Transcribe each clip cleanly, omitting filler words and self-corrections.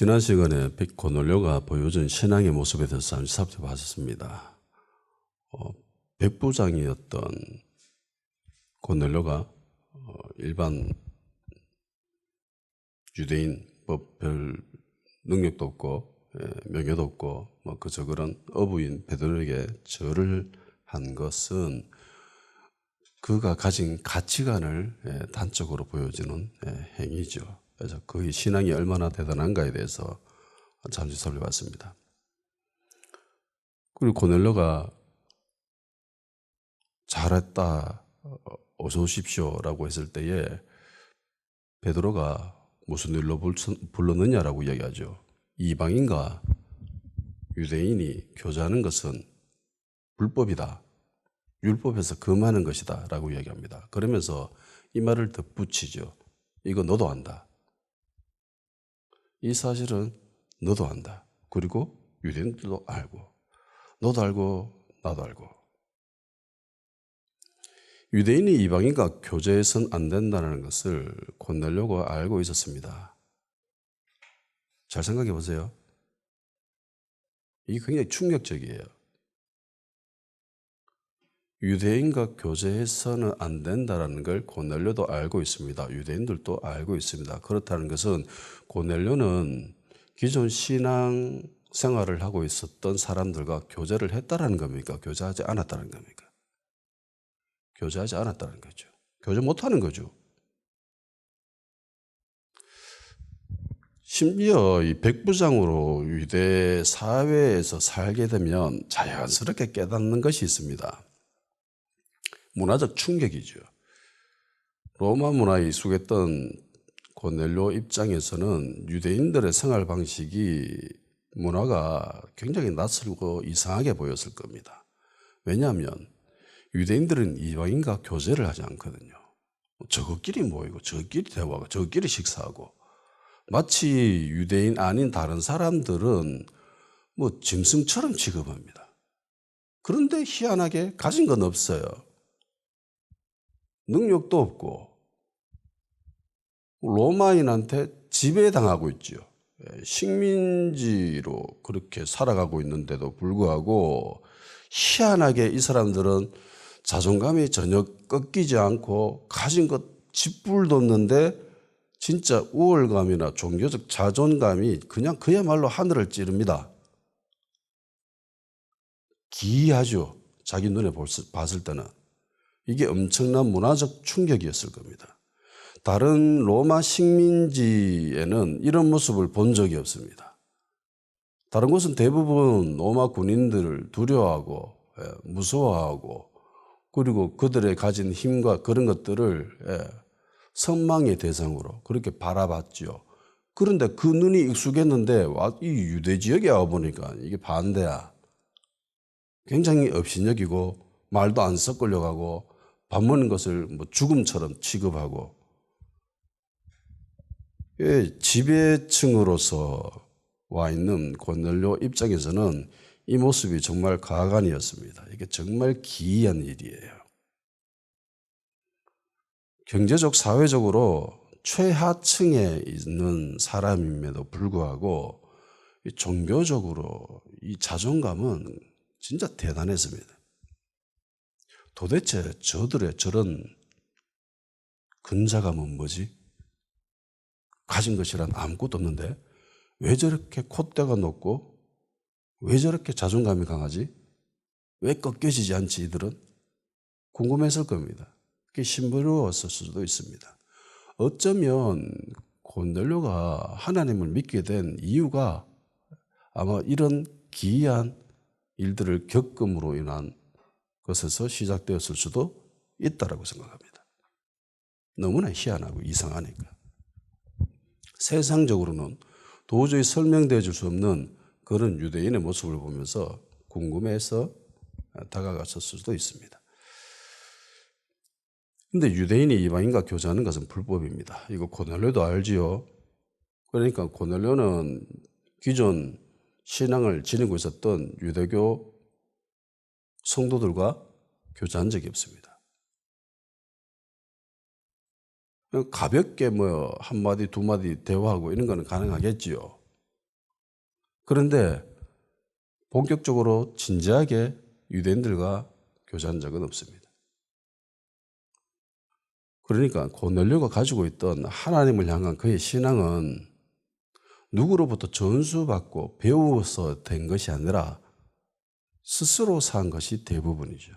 지난 시간에 고넬료가 보여준 신앙의 모습에 대해서 잠시 살펴봤습니다. 백부장이었던 고넬료가 일반 유대인 별 능력도 없고 명예도 없고 그저 그런 어부인 베드로에게 절을 한 것은 그가 가진 가치관을 단적으로 보여주는 행위죠. 그래서 그의 신앙이 얼마나 대단한가에 대해서 잠시 살펴봤습니다. 그리고 고넬료가 잘했다, 어서 오십시오라고 했을 때에 베드로가 무슨 일로 불렀느냐라고 이야기하죠. 이방인과 유대인이 교제하는 것은 불법이다. 율법에서 금하는 것이다 라고 이야기합니다. 그러면서 이 말을 덧붙이죠. 이거 너도 안다. 이 사실은 너도 안다. 그리고 유대인들도 알고 너도 알고 나도 알고. 유대인이 이방인과 교제해서는 안 된다는 것을 고넬료가 알고 있었습니다. 잘 생각해 보세요. 이게 굉장히 충격적이에요. 유대인과 교제해서는 안 된다는 걸 고넬료도 알고 있습니다. 유대인들도 알고 있습니다. 그렇다는 것은 고넬료는 기존 신앙 생활을 하고 있었던 사람들과 교제를 했다라는 겁니까? 교제하지 않았다는 겁니까? 교제하지 않았다는 거죠. 교제 못하는 거죠. 심지어 이 백부장으로 유대 사회에서 살게 되면 자연스럽게 깨닫는 것이 있습니다. 문화적 충격이죠. 로마 문화에 익숙했던 고넬료 입장에서는 유대인들의 생활 방식이 문화가 굉장히 낯설고 이상하게 보였을 겁니다. 왜냐하면 유대인들은 이방인과 교제를 하지 않거든요. 저것끼리 모이고 저것끼리 대화하고 저것끼리 식사하고 마치 유대인 아닌 다른 사람들은 짐승처럼 취급합니다. 그런데 희한하게 가진 건 없어요. 능력도 없고 로마인한테 지배당하고 있죠. 식민지로 그렇게 살아가고 있는데도 불구하고 희한하게 이 사람들은 자존감이 전혀 꺾이지 않고 가진 것 짓불도 없는데 진짜 우월감이나 종교적 자존감이 그냥 그야말로 하늘을 찌릅니다. 기이하죠. 자기 눈에 봤을 때는. 이게 엄청난 문화적 충격이었을 겁니다. 다른 로마 식민지에는 이런 모습을 본 적이 없습니다. 다른 곳은 대부분 로마 군인들을 두려워하고 무서워하고 그리고 그들의 가진 힘과 그런 것들을 선망의 대상으로 그렇게 바라봤죠. 그런데 그 눈이 익숙했는데 이 유대 지역에 와보니까 이게 반대야. 굉장히 업신여기고 말도 안 섞으려고 하고 밥 먹는 것을 죽음처럼 취급하고 지배층으로서 와 있는 고넬료 입장에서는 이 모습이 정말 가관이었습니다. 이게 정말 기이한 일이에요. 경제적, 사회적으로 최하층에 있는 사람임에도 불구하고 종교적으로 이 자존감은 진짜 대단했습니다. 도대체 저들의 저런 근자감은 뭐지? 가진 것이란 아무것도 없는데 왜 저렇게 콧대가 높고 왜 저렇게 자존감이 강하지? 왜 꺾여지지 않지 이들은? 궁금했을 겁니다. 그게 신비로웠을 수도 있습니다. 어쩌면 고넬료가 하나님을 믿게 된 이유가 아마 이런 기이한 일들을 겪음으로 인한 것에서 시작되었을 수도 있다고 생각합니다. 너무나 희한하고 이상하니까. 세상적으로는 도저히 설명되어 줄 수 없는 그런 유대인의 모습을 보면서 궁금해서 다가갔을 수도 있습니다. 그런데 유대인이 이방인과 교제하는 것은 불법입니다. 이거 고넬료도 알지요. 그러니까 고넬료는 기존 신앙을 지니고 있었던 유대교 성도들과 교제한 적이 없습니다. 가볍게 한마디 두마디 대화하고 이런 거는 가능하겠지요. 그런데 본격적으로 진지하게 유대인들과 교제한 적은 없습니다. 그러니까 고넬료가 가지고 있던 하나님을 향한 그의 신앙은 누구로부터 전수받고 배워서 된 것이 아니라 스스로 산 것이 대부분이죠.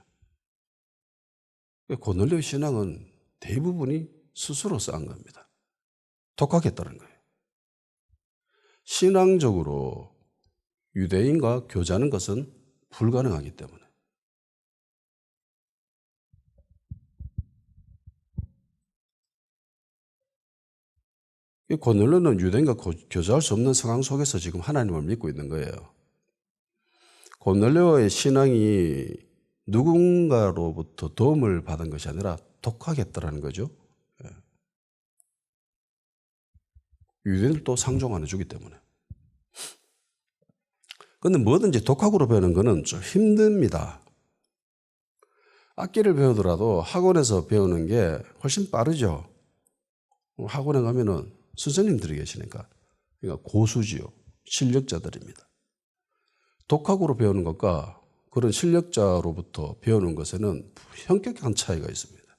고넬료의 신앙은 대부분이 스스로 쌓은 겁니다. 독학했다는 거예요. 신앙적으로 유대인과 교제하는 것은 불가능하기 때문에. 고넬료는 유대인과 교제할 수 없는 상황 속에서 지금 하나님을 믿고 있는 거예요. 고넬료의 신앙이 누군가로부터 도움을 받은 것이 아니라 독학했다는 거죠. 유대인들도 상종 안 해주기 때문에. 그런데 뭐든지 독학으로 배우는 것은 좀 힘듭니다. 악기를 배우더라도 학원에서 배우는 게 훨씬 빠르죠. 학원에 가면은 선생님들이 계시니까. 그러니까 고수지요. 실력자들입니다. 독학으로 배우는 것과 그런 실력자로부터 배우는 것에는 현격한 차이가 있습니다.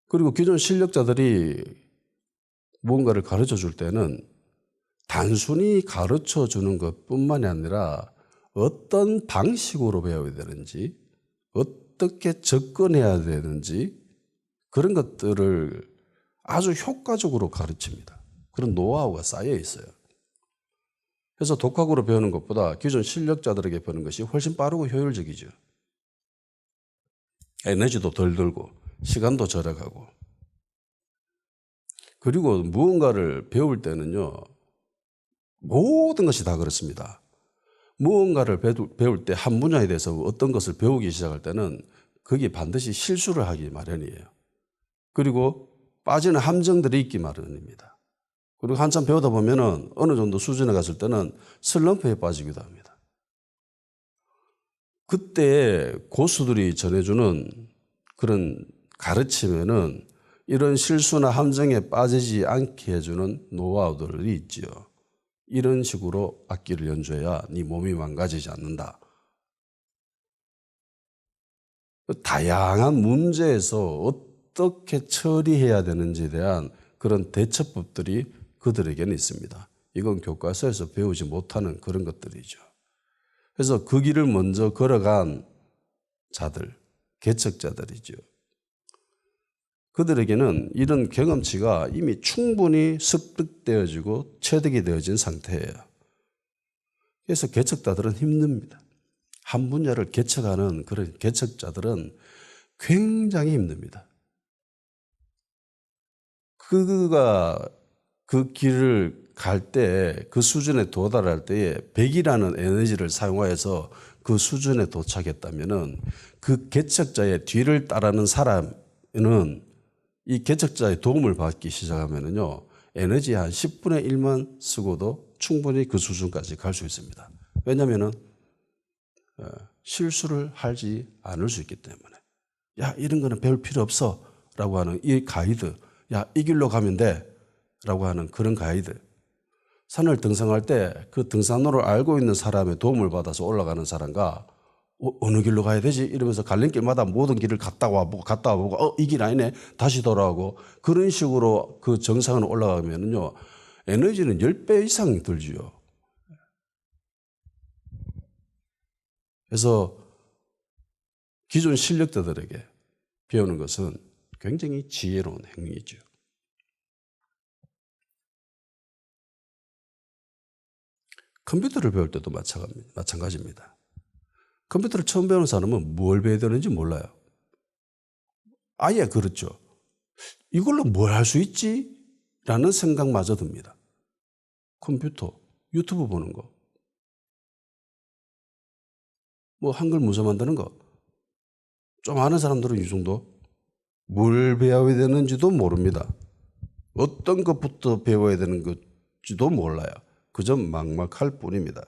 그리고 기존 실력자들이 무언가를 가르쳐 줄 때는 단순히 가르쳐 주는 것뿐만이 아니라 어떤 방식으로 배워야 되는지, 어떻게 접근해야 되는지 그런 것들을 아주 효과적으로 가르칩니다. 그런 노하우가 쌓여 있어요. 그래서 독학으로 배우는 것보다 기존 실력자들에게 배우는 것이 훨씬 빠르고 효율적이죠. 에너지도 덜 들고 시간도 절약하고. 그리고 무언가를 배울 때는요. 모든 것이 다 그렇습니다. 무언가를 배울 때 한 분야에 대해서 어떤 것을 배우기 시작할 때는 거기에 반드시 실수를 하기 마련이에요. 그리고 빠지는 함정들이 있기 마련입니다. 그리고 한참 배우다 보면은 어느 정도 수준에 갔을 때는 슬럼프에 빠지기도 합니다. 그때 고수들이 전해주는 그런 가르침에는 이런 실수나 함정에 빠지지 않게 해주는 노하우들이 있지요. 이런 식으로 악기를 연주해야 네 몸이 망가지지 않는다. 다양한 문제에서 어떻게 처리해야 되는지에 대한 그런 대처법들이 그들에게는 있습니다. 이건 교과서에서 배우지 못하는 그런 것들이죠. 그래서 그 길을 먼저 걸어간 자들, 개척자들이죠. 그들에게는 이런 경험치가 이미 충분히 습득되어지고 체득이 되어진 상태예요. 그래서 개척자들은 힘듭니다. 한 분야를 개척하는 그런 개척자들은 굉장히 힘듭니다. 그가 그 길을 갈 때, 그 수준에 도달할 때에 100이라는 에너지를 사용하여서 그 수준에 도착했다면은 그 개척자의 뒤를 따르는 사람은 이 개척자의 도움을 받기 시작하면은요, 에너지 한 10분의 1만 쓰고도 충분히 그 수준까지 갈 수 있습니다. 왜냐면은, 실수를 하지 않을 수 있기 때문에. 야, 이런 거는 배울 필요 없어. 라고 하는 이 가이드. 야, 이 길로 가면 돼. 라고 하는 그런 가이드. 산을 등산할 때 그 등산로를 알고 있는 사람의 도움을 받아서 올라가는 사람과 어느 길로 가야 되지? 이러면서 갈림길마다 모든 길을 갔다 와보고, 이 길 아니네. 다시 돌아오고. 그런 식으로 그 정상을 올라가면요, 에너지는 10배 이상 들지요. 그래서 기존 실력자들에게 배우는 것은 굉장히 지혜로운 행위이죠. 컴퓨터를 배울 때도 마찬가지입니다. 컴퓨터를 처음 배우는 사람은 뭘 배워야 되는지 몰라요. 아예 그렇죠. 이걸로 뭘 할 수 있지? 라는 생각마저 듭니다. 컴퓨터, 유튜브 보는 거, 뭐 한글 문서 만드는 거. 좀 아는 사람들은 이 정도. 뭘 배워야 되는지도 모릅니다. 어떤 것부터 배워야 되는 건지도 몰라요. 그저 막막할 뿐입니다.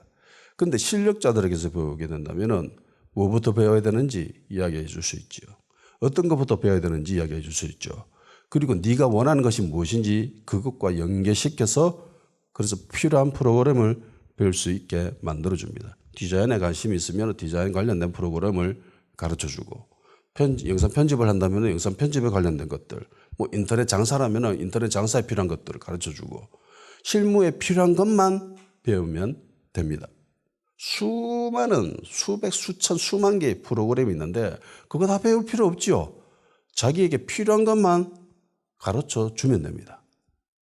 그런데 실력자들에게서 배우게 된다면 뭐부터 배워야 되는지 이야기해 줄 수 있죠. 어떤 것부터 배워야 되는지 이야기해 줄 수 있죠. 그리고 네가 원하는 것이 무엇인지 그것과 연계시켜서 그래서 필요한 프로그램을 배울 수 있게 만들어줍니다. 디자인에 관심이 있으면 디자인 관련된 프로그램을 가르쳐주고, 영상 편집을 한다면 영상 편집에 관련된 것들, 뭐 인터넷 장사라면 인터넷 장사에 필요한 것들을 가르쳐주고, 실무에 필요한 것만 배우면 됩니다. 수많은 수백 수천 수만 개의 프로그램이 있는데 그거 다 배울 필요 없지요. 자기에게 필요한 것만 가르쳐 주면 됩니다.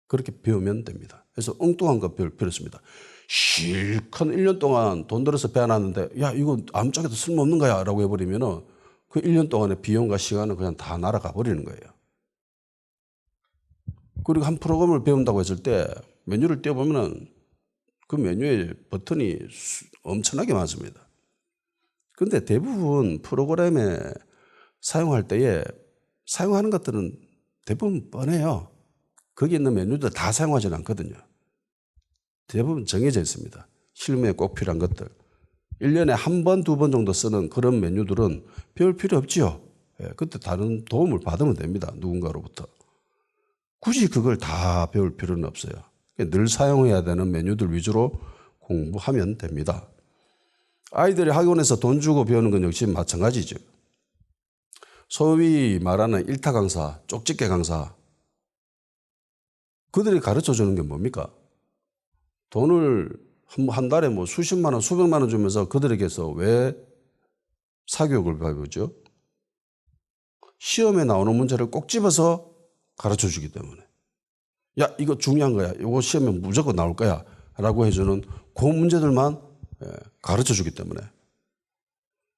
그렇게 배우면 됩니다. 그래서 엉뚱한 거 배울 필요 없습니다. 실컷 1년 동안 돈 들여서 배워놨는데 야 이거 아무 쪽에도 쓸모없는 거야 라고 해버리면 그 1년 동안의 비용과 시간은 그냥 다 날아가 버리는 거예요. 그리고 한 프로그램을 배운다고 했을 때 메뉴를 띄워보면 그 메뉴에 버튼이 엄청나게 많습니다. 그런데 대부분 프로그램에 사용할 때에 사용하는 것들은 대부분 뻔해요. 거기 있는 메뉴들 다 사용하지는 않거든요. 대부분 정해져 있습니다. 실무에 꼭 필요한 것들. 1년에 한 번, 두 번 정도 쓰는 그런 메뉴들은 배울 필요 없지요. 그때 다른 도움을 받으면 됩니다. 누군가로부터. 굳이 그걸 다 배울 필요는 없어요. 늘 사용해야 되는 메뉴들 위주로 공부하면 됩니다. 아이들이 학원에서 돈 주고 배우는 건 역시 마찬가지죠. 소위 말하는 일타 강사, 쪽집게 강사. 그들이 가르쳐 주는 게 뭡니까? 돈을 한 달에 뭐 수십만 원, 수백만 원 주면서 그들에게서 왜 사교육을 배우죠? 시험에 나오는 문제를 꼭 집어서 가르쳐 주기 때문에. 야, 이거 중요한 거야. 이거 시험에 무조건 나올 거야. 라고 해주는 그 문제들만 가르쳐 주기 때문에.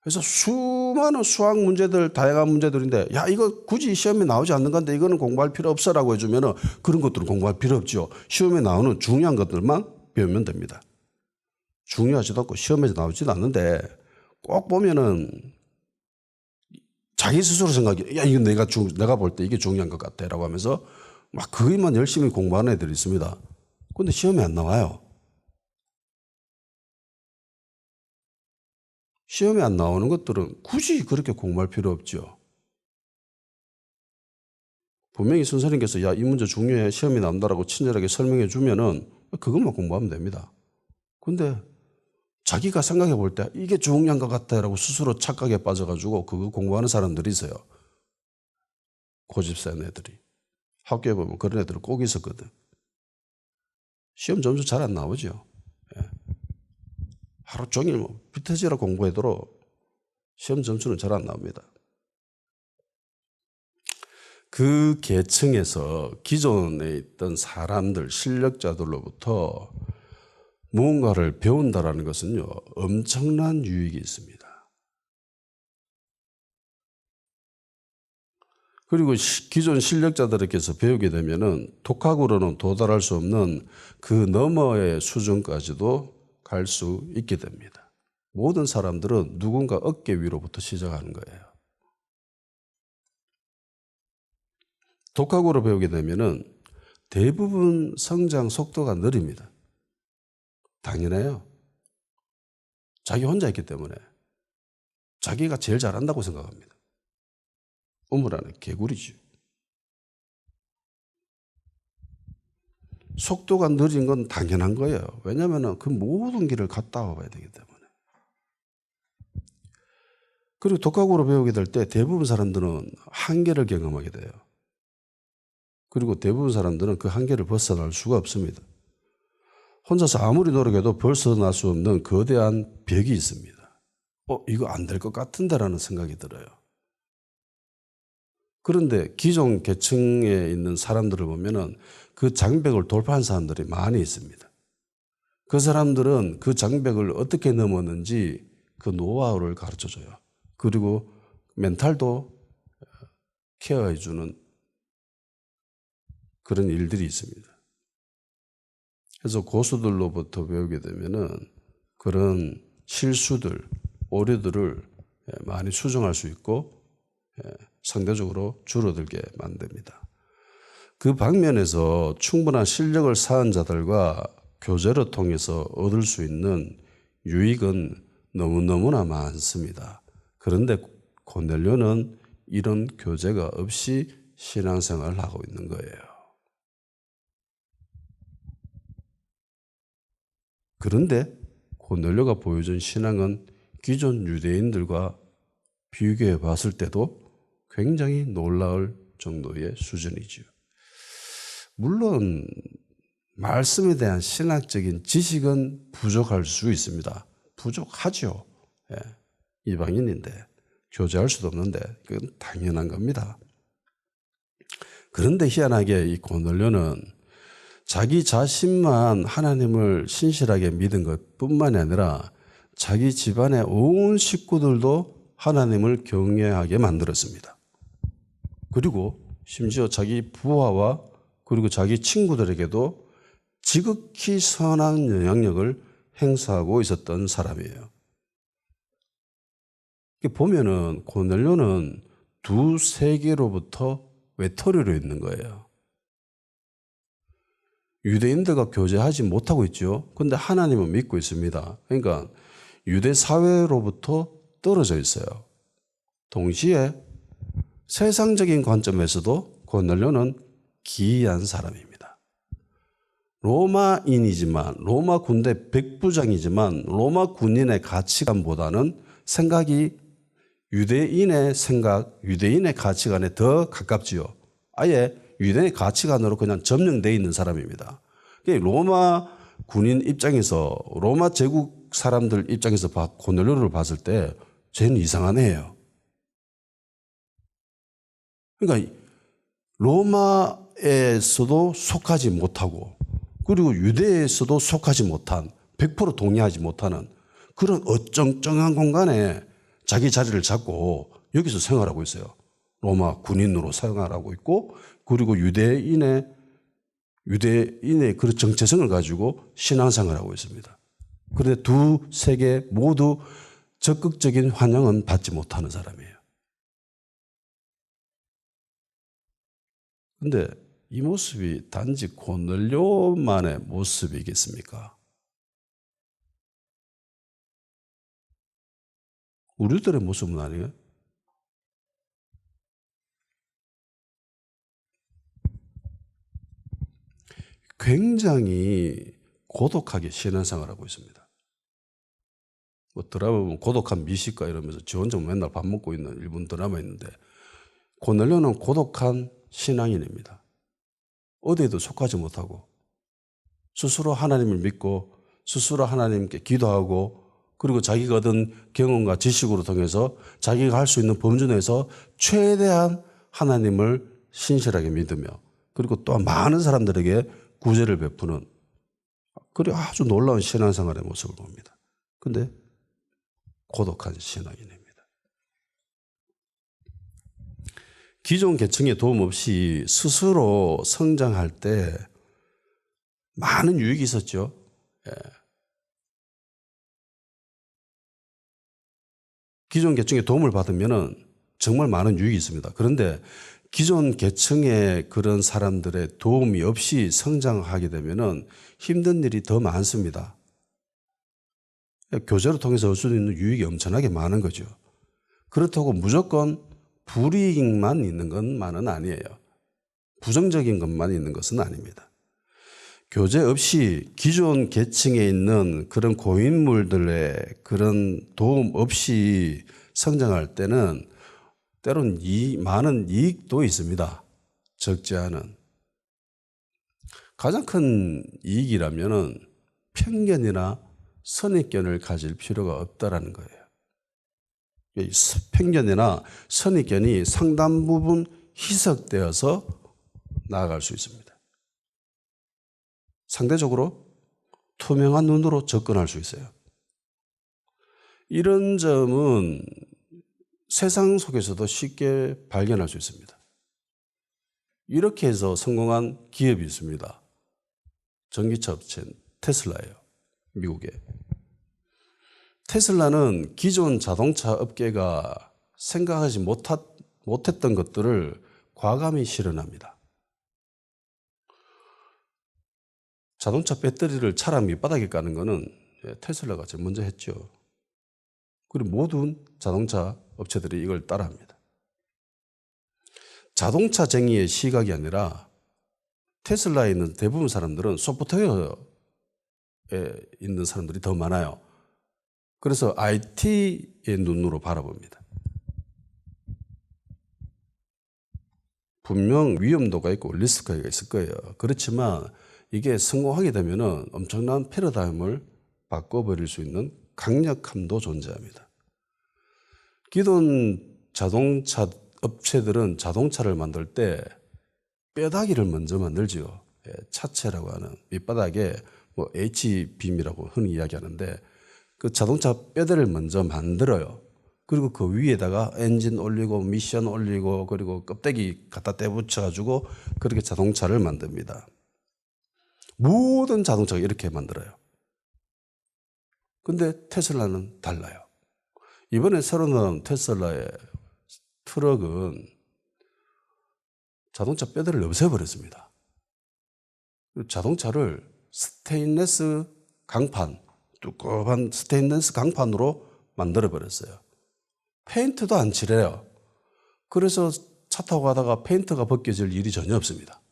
그래서 수많은 수학 문제들, 다양한 문제들인데, 야, 이거 굳이 시험에 나오지 않는 건데 이거는 공부할 필요 없어 라고 해주면 그런 것들은 공부할 필요 없죠. 시험에 나오는 중요한 것들만 배우면 됩니다. 중요하지도 않고 시험에서 나오지도 않는데 꼭 보면은 자기 스스로 생각해, 야, 이건 내가 볼 때 이게 중요한 것 같아 라고 하면서 막 그것만 열심히 공부하는 애들이 있습니다. 근데 시험에 안 나와요. 시험에 안 나오는 것들은 굳이 그렇게 공부할 필요 없죠. 분명히 선생님께서 야, 이 문제 중요해 시험에 나온다라고 친절하게 설명해 주면은 그것만 공부하면 됩니다. 근데 자기가 생각해 볼 때 이게 중요한 것 같다라고 스스로 착각에 빠져가지고 그거 공부하는 사람들이 있어요. 고집 센 애들이. 학교에 보면 그런 애들은 꼭 있었거든. 시험 점수 잘 안 나오죠. 예. 하루 종일 뭐 비트지라 공부해도 시험 점수는 잘 안 나옵니다. 그 계층에서 기존에 있던 사람들, 실력자들로부터 무언가를 배운다라는 것은요, 엄청난 유익이 있습니다. 그리고 기존 실력자들에게서 배우게 되면은 독학으로는 도달할 수 없는 그 너머의 수준까지도 갈 수 있게 됩니다. 모든 사람들은 누군가 어깨 위로부터 시작하는 거예요. 독학으로 배우게 되면은 대부분 성장 속도가 느립니다. 당연해요. 자기 혼자 있기 때문에 자기가 제일 잘한다고 생각합니다. 우물 안에 개구리죠. 속도가 느린 건 당연한 거예요. 왜냐하면 그 모든 길을 갔다 와봐야 되기 때문에. 그리고 독학으로 배우게 될 때 대부분 사람들은 한계를 경험하게 돼요. 그리고 대부분 사람들은 그 한계를 벗어날 수가 없습니다. 혼자서 아무리 노력해도 벗어날 수 없는 거대한 벽이 있습니다. 이거 안 될 것 같은데라는 생각이 들어요. 그런데 기존 계층에 있는 사람들을 보면은 그 장벽을 돌파한 사람들이 많이 있습니다. 그 사람들은 그 장벽을 어떻게 넘었는지 그 노하우를 가르쳐 줘요. 그리고 멘탈도 케어해 주는 그런 일들이 있습니다. 그래서 고수들로부터 배우게 되면은 그런 실수들, 오류들을 많이 수정할 수 있고 상대적으로 줄어들게 만듭니다. 그 방면에서 충분한 실력을 쌓은 자들과 교제를 통해서 얻을 수 있는 유익은 너무너무나 많습니다. 그런데 고넬료는 이런 교제가 없이 신앙생활을 하고 있는 거예요. 그런데 고넬료가 보여준 신앙은 기존 유대인들과 비교해 봤을 때도 굉장히 놀라울 정도의 수준이지요. 물론 말씀에 대한 신학적인 지식은 부족할 수 있습니다. 부족하죠. 예, 이방인인데 교제할 수도 없는데 그건 당연한 겁니다. 그런데 희한하게 이 고넬료는 자기 자신만 하나님을 신실하게 믿은 것뿐만이 아니라 자기 집안의 온 식구들도 하나님을 경외하게 만들었습니다. 그리고 심지어 자기 부하와 그리고 자기 친구들에게도 지극히 선한 영향력을 행사하고 있었던 사람이에요. 보면은 고넬료는 두 세계로부터 외톨이로 있는 거예요. 유대인들과 교제하지 못하고 있죠. 그런데 하나님은 믿고 있습니다. 그러니까 유대 사회로부터 떨어져 있어요. 동시에 세상적인 관점에서도 고넬료는 기이한 사람입니다. 로마인이지만 로마 군대 백부장이지만 로마 군인의 가치관보다는 생각이 유대인의 생각, 유대인의 가치관에 더 가깝지요. 아예 유대인의 가치관으로 그냥 점령되어 있는 사람입니다. 로마 군인 입장에서 로마 제국 사람들 입장에서 고넬료를 봤을 때 쟤는 이상한 애예요. 그러니까 로마에서도 속하지 못하고 그리고 유대에서도 속하지 못한 100% 동의하지 못하는 그런 어쩡쩡한 공간에 자기 자리를 잡고 여기서 생활하고 있어요. 로마 군인으로 생활하고 있고 그리고 유대인의 그런 정체성을 가지고 신앙생활을 하고 있습니다. 그런데 두 세계 모두 적극적인 환영은 받지 못하는 사람이에요. 그런데 이 모습이 단지 고넬료만의 모습이겠습니까? 우리들의 모습은 아니에요? 굉장히 고독하게 신앙생활을 하고 있습니다. 드라마 보면 고독한 미식가 이러면서 지 혼자 맨날 밥 먹고 있는 일본 드라마 있는데 고넬료는 고독한 신앙인입니다. 어디에도 속하지 못하고 스스로 하나님을 믿고 스스로 하나님께 기도하고 그리고 자기가 얻은 경험과 지식으로 통해서 자기가 할 수 있는 범주 내에서 최대한 하나님을 신실하게 믿으며 그리고 또한 많은 사람들에게 구제를 베푸는 그리고 아주 놀라운 신앙생활의 모습을 봅니다. 그런데 고독한 신앙인입니다. 기존 계층의 도움 없이 스스로 성장할 때 많은 유익이 있었죠. 예. 기존 계층의 도움을 받으면 정말 많은 유익이 있습니다. 그런데 기존 계층의 그런 사람들의 도움이 없이 성장하게 되면 힘든 일이 더 많습니다. 교제를 통해서 얻을 수 있는 유익이 엄청나게 많은 거죠. 그렇다고 무조건 불이익만 있는 것만은 아니에요. 부정적인 것만 있는 것은 아닙니다. 교제 없이 기존 계층에 있는 그런 고인물들의 그런 도움 없이 성장할 때는 때론 많은 이익도 있습니다. 적지 않은. 가장 큰 이익이라면 편견이나 선입견을 가질 필요가 없다라는 거예요. 편견이나 선입견이 상당 부분 희석되어서 나아갈 수 있습니다. 상대적으로 투명한 눈으로 접근할 수 있어요. 이런 점은 세상 속에서도 쉽게 발견할 수 있습니다. 이렇게 해서 성공한 기업이 있습니다. 전기차 업체인 테슬라예요. 미국에. 테슬라는 기존 자동차 업계가 생각하지 못했던 것들을 과감히 실현합니다. 자동차 배터리를 차량 밑바닥에 까는 것은 테슬라가 제일 먼저 했죠. 그리고 모든 자동차 업체들이 이걸 따라합니다. 자동차쟁이의 시각이 아니라 테슬라에 있는 대부분 사람들은 소프트웨어 있는 사람들이 더 많아요. 그래서 IT의 눈으로 바라봅니다. 분명 위험도가 있고 리스크가 있을 거예요. 그렇지만 이게 성공하게 되면 엄청난 패러다임을 바꿔버릴 수 있는 강력함도 존재합니다. 기존 자동차 업체들은 자동차를 만들 때 뼈다귀를 먼저 만들죠. 차체라고 하는 밑바닥에 뭐 H빔이라고 흔히 이야기하는데 그 자동차 뼈대를 먼저 만들어요. 그리고 그 위에다가 엔진 올리고 미션 올리고 그리고 껍데기 갖다 떼붙여가지고 그렇게 자동차를 만듭니다. 모든 자동차가 이렇게 만들어요. 근데 테슬라는 달라요. 이번에 새로 나온 테슬라의 트럭은 자동차 뼈대를 없애버렸습니다. 자동차를 스테인레스 강판, 두꺼운 스테인레스 강판으로 만들어버렸어요. 페인트도 안 칠해요. 그래서 차 타고 가다가 페인트가 벗겨질 일이 전혀 없습니다.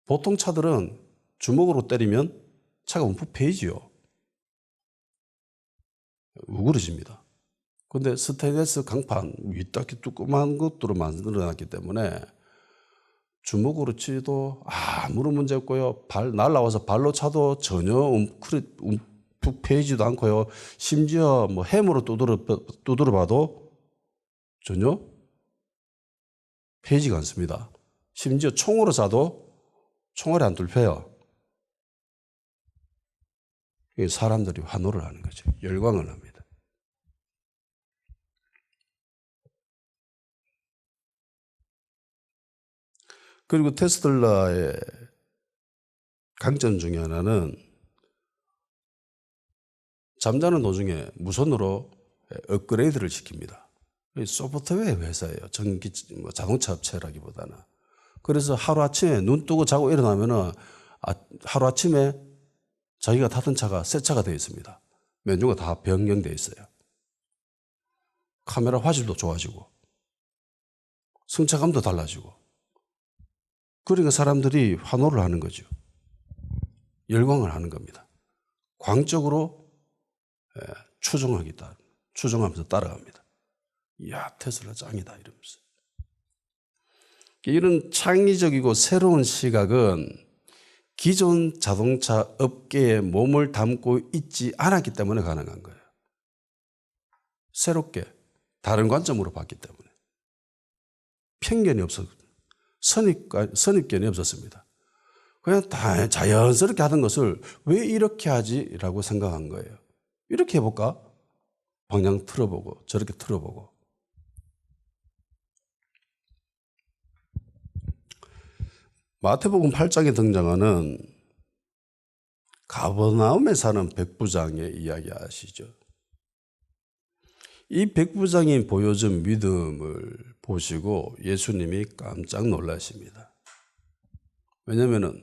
보통 차들은 주먹으로 때리면 차가 움푹 패이지요. 우그러집니다. 근데 스테인레스 강판 위딱히 두꺼운 것들로 만들어놨기 때문에 주먹으로 치도 아무런 문제 없고요. 날라와서 발로 차도 전혀 움푹 패이지도 않고요. 심지어 뭐 해머로 두드려 봐도 전혀 패이지가 않습니다. 심지어 총으로 쏴도 총알이 안 뚫혀요. 사람들이 환호를 하는 거죠. 열광을 합니다. 그리고 테슬라의 강점 중에 하나는 잠자는 도중에 무선으로 업그레이드를 시킵니다. 소프트웨어 회사예요. 자동차 업체라기보다는. 그래서 하루아침에 눈 뜨고 자고 일어나면은 하루아침에 자기가 타던 차가 새 차가 되어 있습니다. 메뉴가 다 변경되어 있어요. 카메라 화질도 좋아지고 승차감도 달라지고 그러니까 사람들이 환호를 하는 거죠. 열광을 하는 겁니다. 광적으로 추종하면서 따라갑니다. 이야, 테슬라 짱이다 이러면서. 이런 창의적이고 새로운 시각은 기존 자동차 업계에 몸을 담고 있지 않았기 때문에 가능한 거예요. 새롭게 다른 관점으로 봤기 때문에. 편견이 없었거든요. 선입견이 없었습니다. 그냥 다 자연스럽게 하던 것을 왜 이렇게 하지? 라고 생각한 거예요. 이렇게 해볼까? 방향 틀어보고 저렇게 틀어보고. 마태복음 8장에 등장하는 가버나움에 사는 백부장의 이야기 아시죠? 이 백부장이 보여준 믿음을 보시고 예수님이 깜짝 놀라십니다. 왜냐하면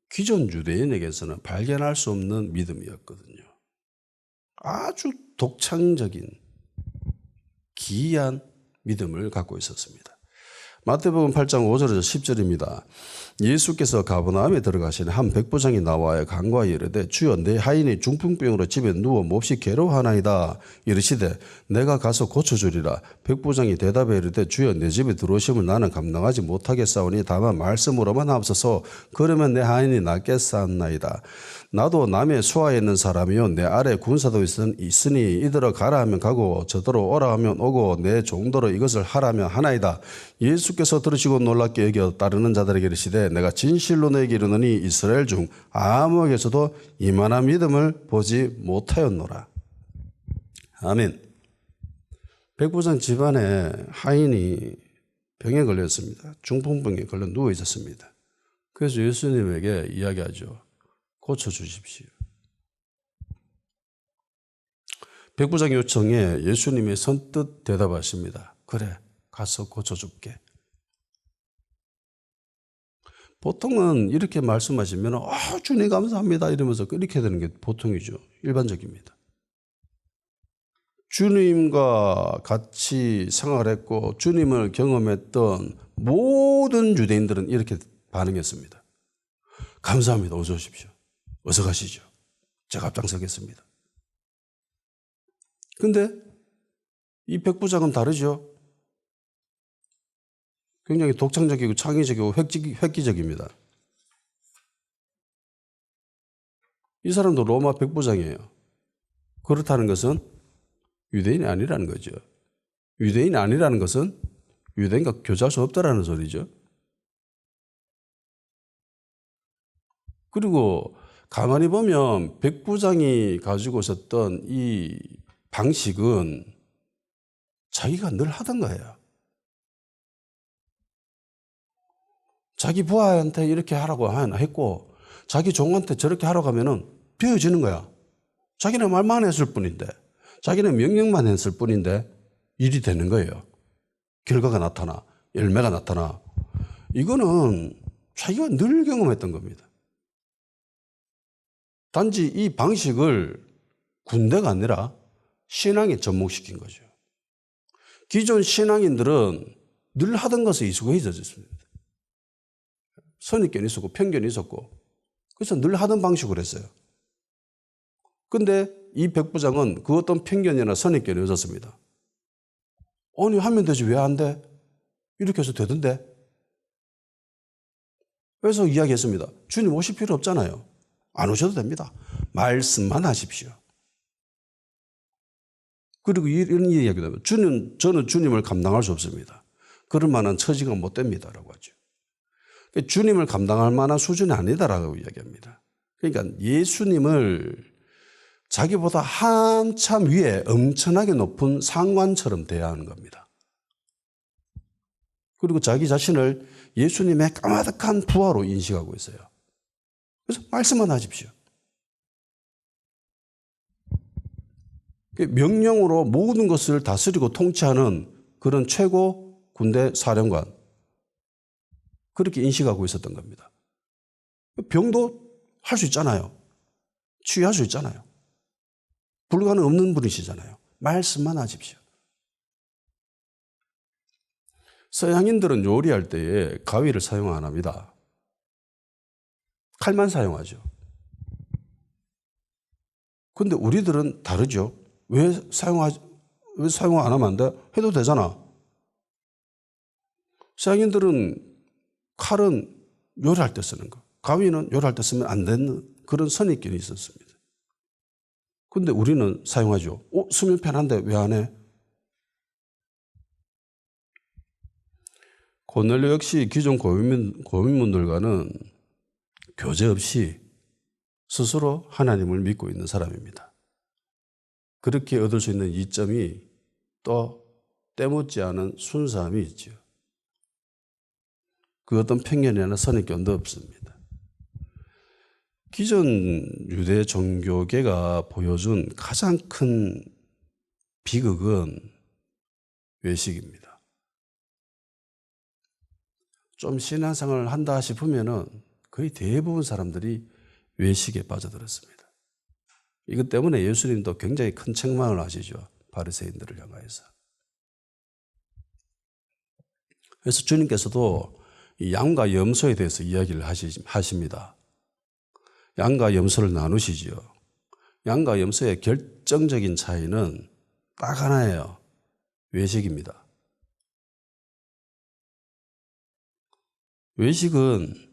기존 유대인에게서는 발견할 수 없는 믿음이었거든요. 아주 독창적인 기이한 믿음을 갖고 있었습니다. 마태복음 8장 5절에서 10절입니다. 예수께서 가버나움에 들어가시니 한 백부장이 나와야 간과하여 이르되 주여 내 하인이 중풍병으로 집에 누워 몹시 괴로워하나이다. 이르시되 내가 가서 고쳐주리라. 백부장이 대답해 이르되 주여 내 집에 들어오심을 나는 감당하지 못하겠사오니 다만 말씀으로만 하옵소서. 그러면 내 하인이 낫겠사옵나이다. 나도 남의 수하에 있는 사람이요 내 아래 군사도 있으니 이들어 가라 하면 가고 저더러 오라 하면 오고 내 종도로 이것을 하라 하면 하나이다. 예수께서 들으시고 놀랍게 여겨 따르는 자들에게 이르시되 내가 진실로 너에게 이르노니 이스라엘 중 아무에게서도 이만한 믿음을 보지 못하였노라. 아멘. 백부장 집안에 하인이 병에 걸렸습니다. 중풍병에 걸려 누워 있었습니다. 그래서 예수님에게 이야기하죠. 고쳐주십시오. 백부장 요청에 예수님이 선뜻 대답하십니다. 그래, 가서 고쳐줄게. 보통은 이렇게 말씀하시면 주님 감사합니다 이러면서 이렇게 되는 게 보통이죠. 일반적입니다. 주님과 같이 생활했고 주님을 경험했던 모든 유대인들은 이렇게 반응했습니다. 감사합니다. 어서 오십시오. 어서 가시죠. 제가 앞장서겠습니다. 근데 이 백부장은 다르죠. 굉장히 독창적이고 창의적이고 획기적입니다. 이 사람도 로마 백부장이에요. 그렇다는 것은 유대인이 아니라는 거죠. 유대인이 아니라는 것은 유대인과 교제할 수 없다라는 소리죠. 그리고 가만히 보면 백부장이 가지고 있었던 이 방식은 자기가 늘 하던 거예요. 자기 부하한테 이렇게 하라고 했고 자기 종한테 저렇게 하라고 하면은 비워지는 거야. 자기는 말만 했을 뿐인데, 자기는 명령만 했을 뿐인데 일이 되는 거예요. 결과가 나타나, 열매가 나타나. 이거는 자기가 늘 경험했던 겁니다. 단지 이 방식을 군대가 아니라 신앙에 접목시킨 거죠. 기존 신앙인들은 늘 하던 것에 익숙해졌습니다. 선입견이 있었고 편견이 있었고 그래서 늘 하던 방식으로 했어요. 그런데 이 백부장은 그 어떤 편견이나 선입견이 없었습니다. 아니 하면 되지 왜 안 돼? 이렇게 해서 되던데. 그래서 이야기했습니다. 주님 오실 필요 없잖아요. 안 오셔도 됩니다. 말씀만 하십시오. 그리고 이런 이야기도 하면 저는 주님을 감당할 수 없습니다. 그럴 만한 처지가 못 됩니다라고 하죠. 주님을 감당할 만한 수준이 아니다라고 이야기합니다. 그러니까 예수님을 자기보다 한참 위에 엄청나게 높은 상관처럼 대하는 겁니다. 그리고 자기 자신을 예수님의 까마득한 부하로 인식하고 있어요. 그래서 말씀만 하십시오. 명령으로 모든 것을 다스리고 통치하는 그런 최고 군대 사령관, 그렇게 인식하고 있었던 겁니다. 병도 할 수 있잖아요. 치유할 수 있잖아요. 불가능 없는 분이시잖아요. 말씀만 하십시오. 서양인들은 요리할 때에 가위를 사용 안 합니다. 칼만 사용하죠. 그런데 우리들은 다르죠. 왜 사용 안 하면 안 돼? 해도 되잖아. 서양인들은 칼은 요리할 때 쓰는 거, 가위는 요리할 때 쓰면 안 되는 그런 선입견이 있었습니다. 그런데 우리는 사용하죠. 쓰면 편한데 왜 안 해? 고넬료 역시 기존 고민분들과는 교제 없이 스스로 하나님을 믿고 있는 사람입니다. 그렇게 얻을 수 있는 이점이 또 때묻지 않은 순수함이 있죠. 그 어떤 편견이나 선입견도 없습니다. 기존 유대 종교계가 보여준 가장 큰 비극은 외식입니다. 좀 신앙생활을 한다 싶으면은 거의 대부분 사람들이 외식에 빠져들었습니다. 이것 때문에 예수님도 굉장히 큰 책망을 하시죠. 바리새인들을 향하여서. 그래서 주님께서도 이 양과 염소에 대해서 이야기를 하십니다. 양과 염소를 나누시죠. 양과 염소의 결정적인 차이는 딱 하나예요. 외식입니다. 외식은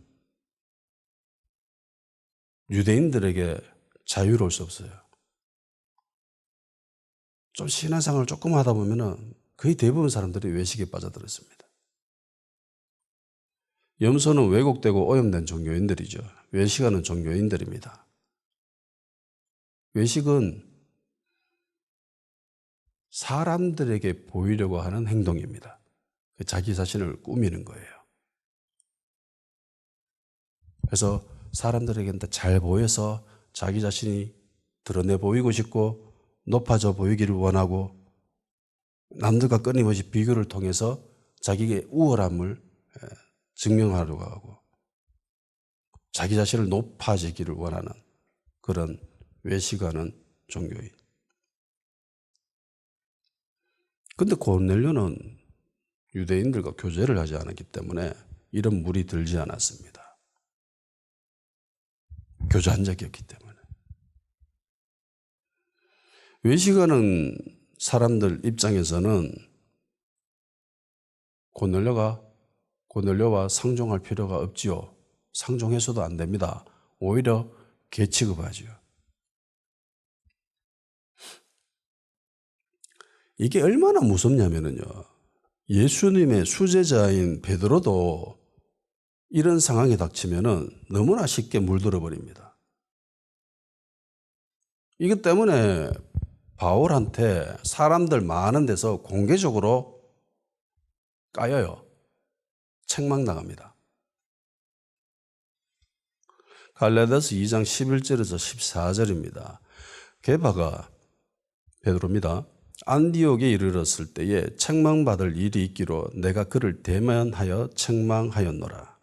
유대인들에게 자유로울 수 없어요. 좀 신앙생활을 조금 하다 보면은 거의 대부분 사람들이 외식에 빠져들었습니다. 염소는 왜곡되고 오염된 종교인들이죠. 외식하는 종교인들입니다. 외식은 사람들에게 보이려고 하는 행동입니다. 자기 자신을 꾸미는 거예요. 그래서 사람들에게는 잘 보여서 자기 자신이 드러내 보이고 싶고 높아져 보이기를 원하고 남들과 끊임없이 비교를 통해서 자기의 우월함을 증명하려고 하고 자기 자신을 높아지기를 원하는 그런 외식하는 종교인. 그런데 고넬료는 유대인들과 교제를 하지 않았기 때문에 이런 물이 들지 않았습니다. 교제한 적이 없기 때문에. 외식하는 사람들 입장에서는 고넬료와 상종할 필요가 없지요. 상종해서도 안 됩니다. 오히려 개취급하지요. 이게 얼마나 무섭냐면요. 예수님의 수제자인 베드로도 이런 상황이 닥치면은 너무나 쉽게 물들어 버립니다. 이것 때문에 바울한테 사람들 많은 데서 공개적으로 까여요. 책망당합니다. 갈라디아서 2장 11절에서 14절입니다. 게바가 베드로입니다. 안디옥에 이르렀을 때에 책망받을 일이 있기로 내가 그를 대면하여 책망하였노라.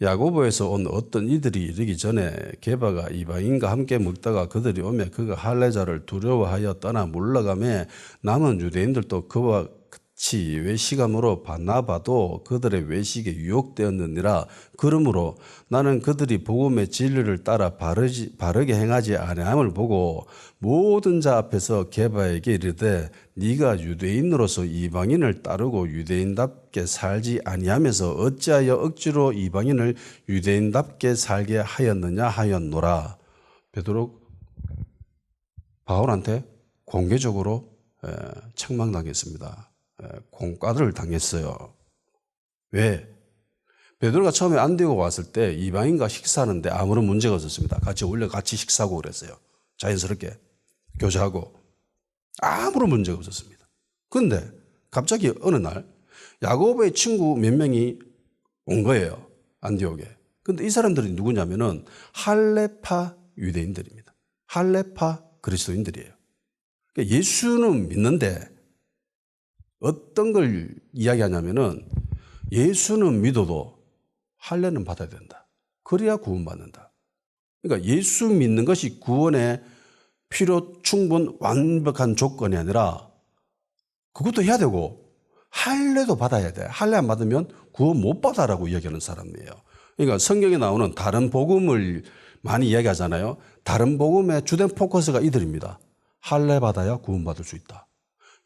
야고보에서 온 어떤 이들이 이르기 전에 게바가 이방인과 함께 먹다가 그들이 오매 그가 할례자를 두려워하여 떠나 물러가매 남은 유대인들도 그와 같이 외식함으로 바나바도 그들의 외식에 유혹되었느니라. 그러므로 나는 그들이 복음의 진리를 따라 바르게 행하지 아니함을 보고 모든 자 앞에서 게바에게 이르되 네가 유대인으로서 이방인을 따르고 유대인답게 살지 아니하면서 어찌하여 억지로 이방인을 유대인답게 살게 하였느냐 하였노라. 베드로 바울한테 공개적으로 책망당했습니다. 공과를 당했어요. 왜? 베드로가 처음에 안디옥 왔을 때 이방인과 식사하는데 아무런 문제가 없었습니다. 같이 식사하고 그랬어요. 자연스럽게 교제하고 아무런 문제가 없었습니다. 그런데 갑자기 어느 날 야고보의 친구 몇 명이 온 거예요. 안디옥에. 그런데 이 사람들이 누구냐면은 할례파 유대인들입니다. 할례파 그리스도인들이에요. 그러니까 예수는 믿는데 어떤 걸 이야기하냐면은 예수는 믿어도 할례는 받아야 된다. 그래야 구원받는다. 그러니까 예수 믿는 것이 구원의 필요 충분 완벽한 조건이 아니라 그것도 해야 되고 할례도 받아야 돼. 할례 안 받으면 구원 못 받아라고 이야기하는 사람이에요. 그러니까 성경에 나오는 다른 복음을 많이 이야기하잖아요. 다른 복음의 주된 포커스가 이들입니다. 할례 받아야 구원받을 수 있다.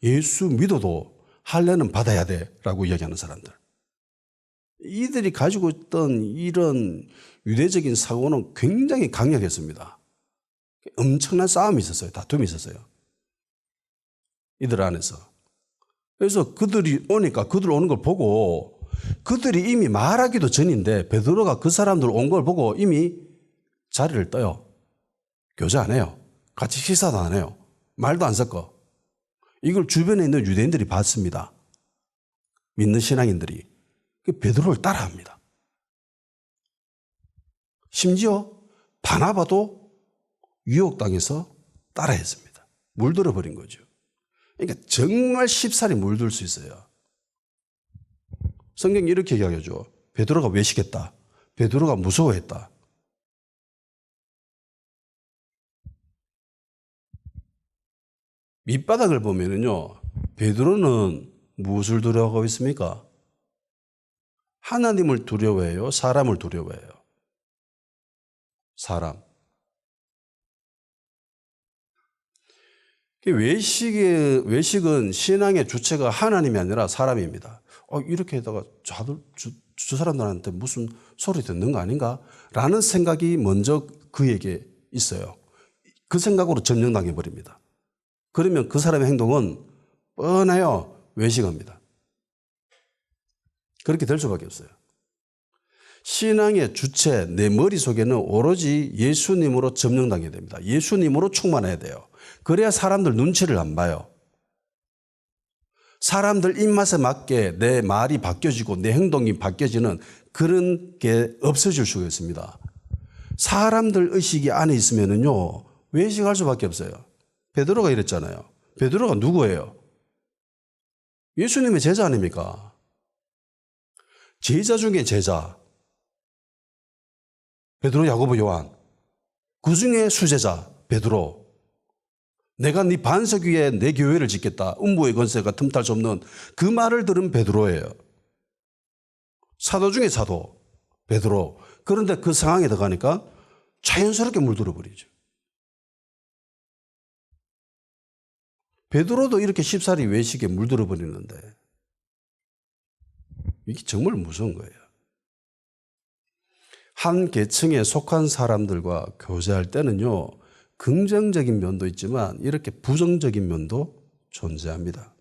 예수 믿어도 할례는 받아야 돼라고 이야기하는 사람들. 이들이 가지고 있던 이런 유대적인 사고는 굉장히 강력했습니다. 엄청난 싸움이 있었어요. 다툼이 있었어요. 이들 안에서. 그래서 그들이 오니까 그들 오는 걸 보고 그들이 이미 말하기도 전인데 베드로가 그 사람들 온 걸 보고 이미 자리를 떠요. 교제 안 해요. 같이 식사도 안 해요. 말도 안 섞어. 이걸 주변에 있는 유대인들이 봤습니다. 믿는 신앙인들이. 베드로를 따라합니다. 심지어 바나바도 유혹당해서 따라했습니다. 물들어 버린 거죠. 그러니까 정말 쉽사리 물들 수 있어요. 성경이 이렇게 이야기하죠. 베드로가 외식했다. 베드로가 무서워했다. 밑바닥을 보면은요, 베드로는 무엇을 두려워하고 있습니까? 하나님을 두려워해요? 사람을 두려워해요? 사람. 외식은 신앙의 주체가 하나님이 아니라 사람입니다. 이렇게 하다가 저 사람들한테 무슨 소리 듣는 거 아닌가? 라는 생각이 먼저 그에게 있어요. 그 생각으로 점령당해 버립니다. 그러면 그 사람의 행동은 뻔해요. 외식합니다. 그렇게 될 수밖에 없어요. 신앙의 주체, 내 머릿속에는 오로지 예수님으로 점령당해야 됩니다. 예수님으로 충만해야 돼요. 그래야 사람들 눈치를 안 봐요. 사람들 입맛에 맞게 내 말이 바뀌어지고 내 행동이 바뀌어지는 그런 게 없어질 수가 있습니다. 사람들 의식이 안에 있으면은요, 외식할 수밖에 없어요. 베드로가 이랬잖아요. 베드로가 누구예요? 예수님의 제자 아닙니까? 제자 중에 제자. 베드로, 야고보, 요한. 그 중에 수제자 베드로. 내가 네 반석 위에 내 교회를 짓겠다. 음부의 권세가 틈탈 수 없는 그 말을 들은 베드로예요. 사도 중에 사도 베드로. 그런데 그 상황에 들어가니까 자연스럽게 물들어 버리죠. 베드로도 이렇게 쉽사리 외식에 물들어 버리는데 이게 정말 무서운 거예요. 한 계층에 속한 사람들과 교제할 때는요, 긍정적인 면도 있지만 이렇게 부정적인 면도 존재합니다.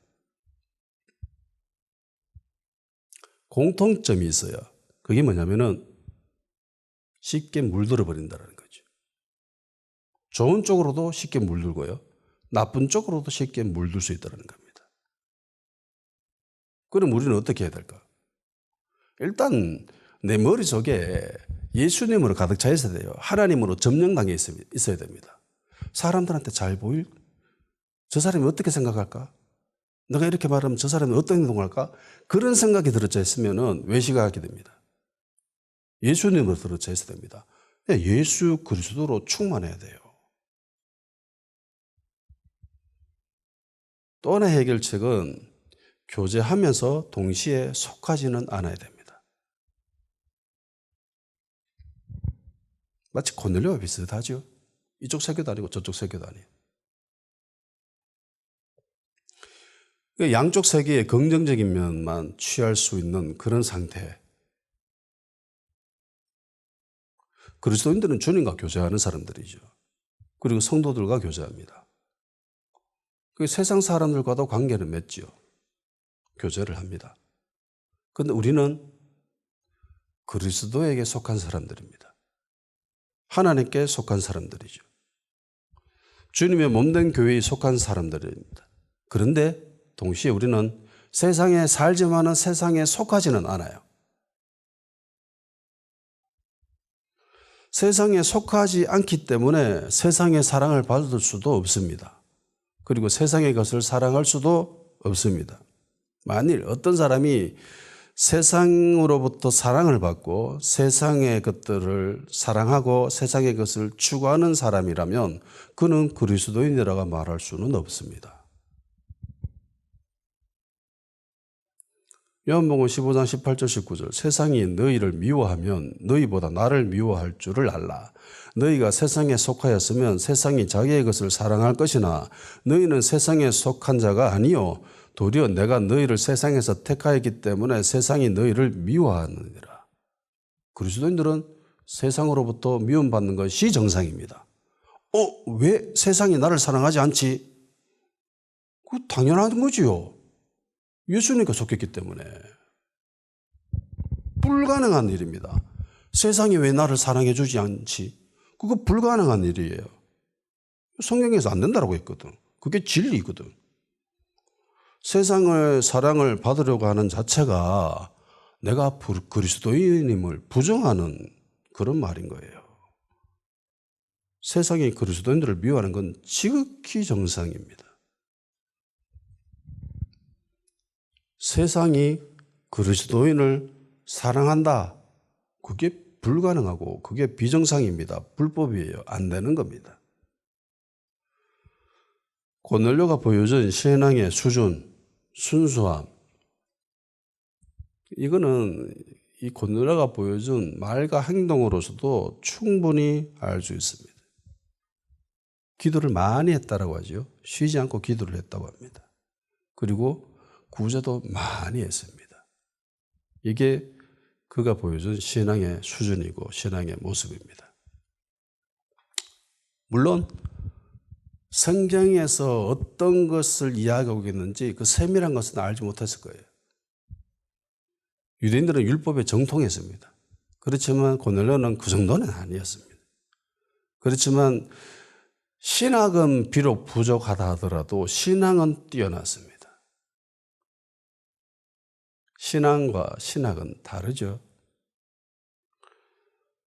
공통점이 있어요. 그게 뭐냐면은 쉽게 물들어 버린다는 거죠. 좋은 쪽으로도 쉽게 물들고요. 나쁜 쪽으로도 쉽게 물들 수 있다는 겁니다. 그럼 우리는 어떻게 해야 될까? 일단 내 머릿속에 예수님으로 가득 차 있어야 돼요. 하나님으로 점령당해 있어야 됩니다. 사람들한테 잘 보일? 저 사람이 어떻게 생각할까? 내가 이렇게 말하면 저 사람이 어떤 행동을 할까? 그런 생각이 들어차 있으면 외식하게 됩니다. 예수님으로 들어차 있어야 됩니다. 예수 그리스도로 충만해야 돼요. 또 하나의 해결책은 교제하면서 동시에 속하지는 않아야 됩니다. 마치 고넬료와 비슷하죠. 이쪽 세계도 아니고 저쪽 세계도 아니에요. 양쪽 세계의 긍정적인 면만 취할 수 있는 그런 상태. 그리스도인들은 주님과 교제하는 사람들이죠. 그리고 성도들과 교제합니다. 세상 사람들과도 관계를 맺지요. 교제를 합니다. 그런데 우리는 그리스도에게 속한 사람들입니다. 하나님께 속한 사람들이죠. 주님의 몸된 교회에 속한 사람들입니다. 그런데 동시에 우리는 세상에 살지만은 세상에 속하지는 않아요. 세상에 속하지 않기 때문에 세상의 사랑을 받을 수도 없습니다. 그리고 세상의 것을 사랑할 수도 없습니다. 만일 어떤 사람이 세상으로부터 사랑을 받고 세상의 것들을 사랑하고 세상의 것을 추구하는 사람이라면 그는 그리스도인이라고 말할 수는 없습니다. 요한복음 15장 18절 19절 세상이 너희를 미워하면 너희보다 나를 미워할 줄을 알라. 너희가 세상에 속하였으면 세상이 자기의 것을 사랑할 것이나 너희는 세상에 속한 자가 아니요 도리어 내가 너희를 세상에서 택하였기 때문에 세상이 너희를 미워하느니라. 그리스도인들은 세상으로부터 미움받는 것이 정상입니다. 왜 세상이 나를 사랑하지 않지? 그거 당연한 거지요. 예수님께 속했기 때문에. 불가능한 일입니다. 세상이 왜 나를 사랑해 주지 않지? 그거 불가능한 일이에요. 성경에서 안 된다고 했거든. 그게 진리거든. 세상을 사랑을 받으려고 하는 자체가 내가 그리스도인임을 부정하는 그런 말인 거예요. 세상이 그리스도인들을 미워하는 건 지극히 정상입니다. 세상이 그리스도인을 사랑한다. 그게 불가능하고 그게 비정상입니다. 불법이에요. 안 되는 겁니다. 고넬료가 보여준 신앙의 수준, 순수함. 이거는 이 고넬료가 보여준 말과 행동으로서도 충분히 알 수 있습니다. 기도를 많이 했다라고 하죠. 쉬지 않고 기도를 했다고 합니다. 그리고 구제도 많이 했습니다. 이게 그가 보여준 신앙의 수준이고 신앙의 모습입니다. 물론 성경에서 어떤 것을 이야기하고 있는지 그 세밀한 것은 알지 못했을 거예요. 유대인들은 율법에 정통했습니다. 그렇지만 고넬료는 그 정도는 아니었습니다. 그렇지만 신학은 비록 부족하다 하더라도 신앙은 뛰어났습니다. 신앙과 신학은 다르죠.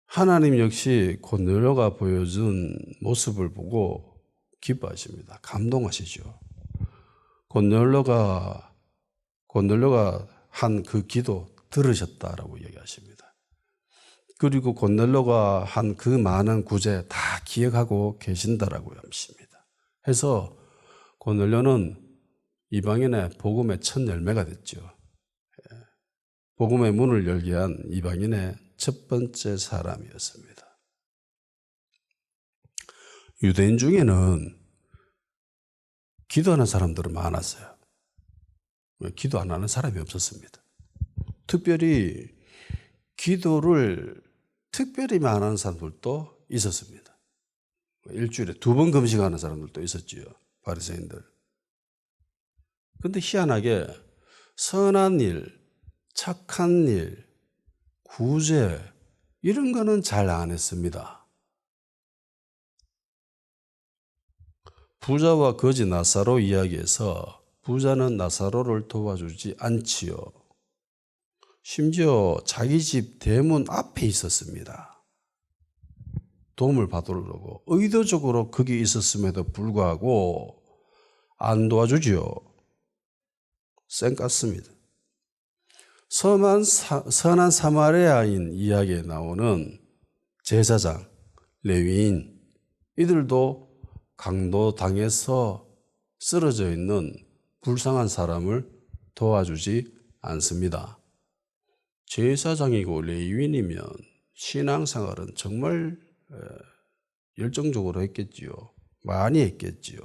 하나님 역시 고넬료가 보여준 모습을 보고 기뻐하십니다. 감동하시죠. 고넬료가 한 그 기도 들으셨다라고 얘기하십니다. 그리고 고넬료가 한 그 많은 구제 다 기억하고 계신다라고 하십니다. 해서 고넬료는 이방인의 복음의 첫 열매가 됐죠. 복음의 문을 열게 한 이방인의 첫 번째 사람이었습니다. 유대인 중에는 기도하는 사람들은 많았어요. 기도 안 하는 사람이 없었습니다. 특별히 기도를 특별히 안 하는 사람들도 있었습니다. 일주일에 2번 금식하는 사람들도 있었지요. 바리새인들. 그런데 희한하게 선한 일, 착한 일, 구제 이런 거는 잘 안 했습니다. 부자와 거지 나사로 이야기에서 부자는 나사로를 도와주지 않지요. 심지어 자기 집 대문 앞에 있었습니다. 도움을 받으려고 의도적으로 거기 있었음에도 불구하고 안 도와주지요. 쌩깠습니다. 선한 사마리아인 이야기에 나오는 제사장, 레위인 이들도 강도당해서 쓰러져 있는 불쌍한 사람을 도와주지 않습니다. 제사장이고 레위인이면 신앙생활은 정말 열정적으로 했겠지요. 많이 했겠지요.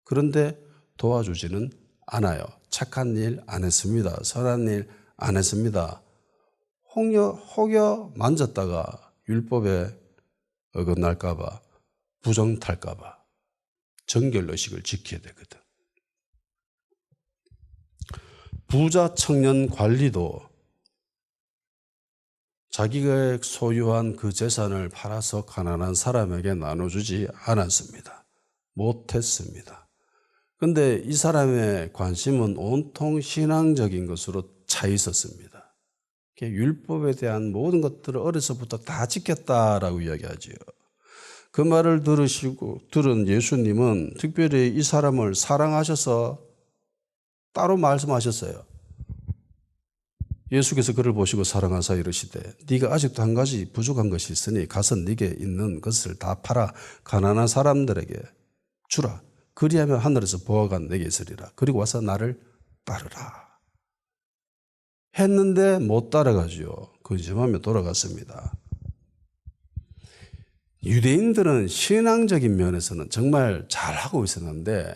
그런데 도와주지는 않아요. 착한 일 안 했습니다. 선한 일 안 했습니다. 혹여 만졌다가 율법에 어긋날까 봐, 부정 탈까 봐 정결의식을 지켜야 되거든. 부자 청년 관리도 자기가 소유한 그 재산을 팔아서 가난한 사람에게 나눠주지 않았습니다. 못했습니다. 그런데 이 사람의 관심은 온통 신앙적인 것으로 차 있었습니다. 율법에 대한 모든 것들을 어려서부터 다 지켰다라고 이야기하지요. 그 말을 들은 예수님은 특별히 이 사람을 사랑하셔서 따로 말씀하셨어요. 예수께서 그를 보시고 사랑하사 이르시되 네가 아직도 한 가지 부족한 것이 있으니 가서 네게 있는 것을 다 팔아 가난한 사람들에게 주라. 그리하면 하늘에서 보화가 내게 있으리라. 그리고 와서 나를 따르라. 했는데 못 따라가지요. 근심하며 돌아갔습니다. 유대인들은 신앙적인 면에서는 정말 잘하고 있었는데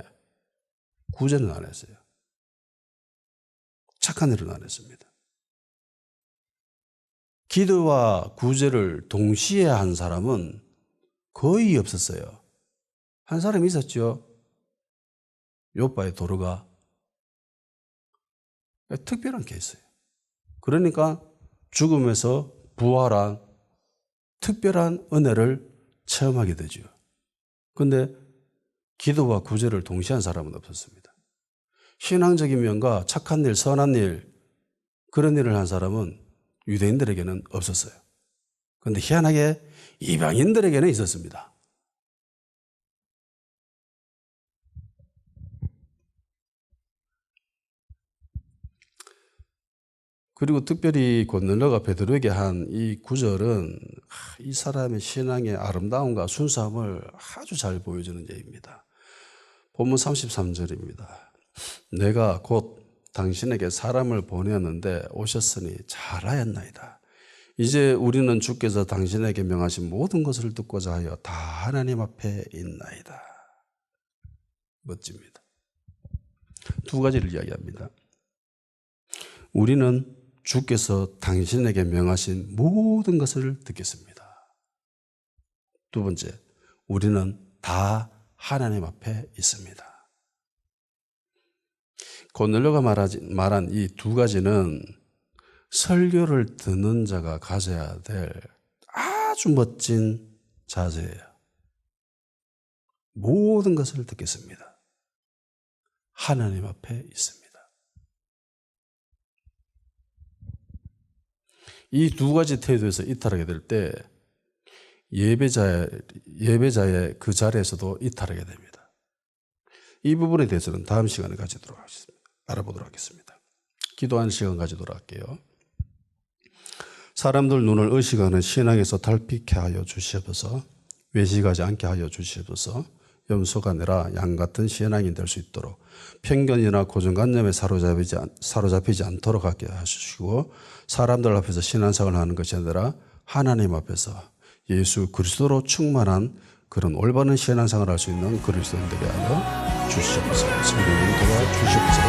구제는 안 했어요. 착한 일은 안 했습니다. 기도와 구제를 동시에 한 사람은 거의 없었어요. 한 사람이 있었죠. 요바의 도르가. 특별한 케이스예요. 그러니까 죽음에서 부활한 특별한 은혜를 체험하게 되죠. 그런데 기도와 구제를 동시에 한 사람은 없었습니다. 신앙적인 면과 착한 일, 선한 일, 그런 일을 한 사람은 유대인들에게는 없었어요. 그런데 희한하게 이방인들에게는 있었습니다. 그리고 특별히 고넬료가 베드로에게 한 이 구절은 이 사람의 신앙의 아름다움과 순수함을 아주 잘 보여주는 예입니다. 본문 33절입니다. 내가 곧 당신에게 사람을 보내었는데 오셨으니 잘하였나이다. 이제 우리는 주께서 당신에게 명하신 모든 것을 듣고자 하여 다 하나님 앞에 있나이다. 멋집니다. 2가지를 이야기합니다. 우리는 주께서 당신에게 명하신 모든 것을 듣겠습니다. 2번째, 우리는 다 하나님 앞에 있습니다. 고넬료가 말한 이 2가지는 설교를 듣는 자가 가져야 될 아주 멋진 자세예요. 모든 것을 듣겠습니다. 하나님 앞에 있습니다. 이 2가지 태도에서 이탈하게 될 때 예배자의 그 자리에서도 이탈하게 됩니다. 이 부분에 대해서는 다음 시간에 알아보도록 하겠습니다. 기도하는 시간 가지도록 할게요. 사람들 눈을 의식하는 신앙에서 달피케 하여 주시옵소서. 외식하지 않게 하여 주시옵소서. 염소가 아니라 양 같은 신앙이 될 수 있도록 편견이나 고정관념에 사로잡히지 않도록 하게 하시고 사람들 앞에서 신앙생활을 하는 것이 아니라 하나님 앞에서 예수 그리스도로 충만한 그런 올바른 신앙생활을 할 수 있는 그리스도인들이 하여 주시옵소서. 성령님 도와 주시옵소서.